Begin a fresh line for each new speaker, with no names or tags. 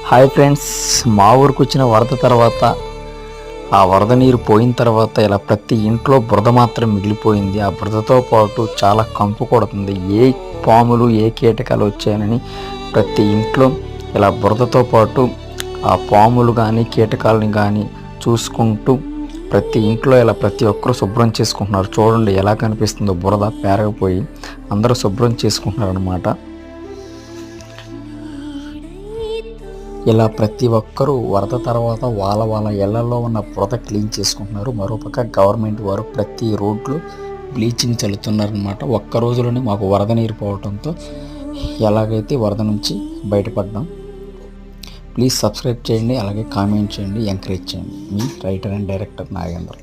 Hi friends, మా ఊరికి వచ్చిన వరద తర్వాత ఆ వరద నీరు పోయిన తర్వాత ఇలా ప్రతి ఇంట్లో బురద మాత్రం మిగిలిపోయింది. ఆ బురదతో పాటు చాలా కంపు కొడుతుంది. ఏ పాములు ఏ కీటకాలు వచ్చాయని ప్రతి ఇంట్లో ఇలా బురదతో పాటు ఆ పాములు కానీ కీటకాలని కానీ చూసుకుంటూ ప్రతి ఇంట్లో ఇలా ప్రతి ఒక్కరు శుభ్రం చేసుకుంటున్నారు. చూడండి ఎలా కనిపిస్తుందో, బురద పేరకపోయి అందరూ శుభ్రం చేసుకుంటున్నారు అన్నమాట. ఇలా ప్రతి ఒక్కరూ వరద తర్వాత వాళ్ళ ఇళ్లలో ఉన్న బురద క్లీన్ చేసుకుంటున్నారు. మరోపక్క గవర్నమెంట్ వారు ప్రతి రోడ్లు బ్లీచింగ్ చల్లుతున్నారనమాట. ఒక్క రోజులోనే మాకు వరద నీరు పోవడంతో ఎలాగైతే వరద నుంచి బయటపడ్డాం. ప్లీజ్ సబ్స్క్రైబ్ చేయండి, అలాగే కామెంట్ చేయండి, ఎంకరేజ్ చేయండి. మీ రైటర్ అండ్ డైరెక్టర్ నాగేంద్ర.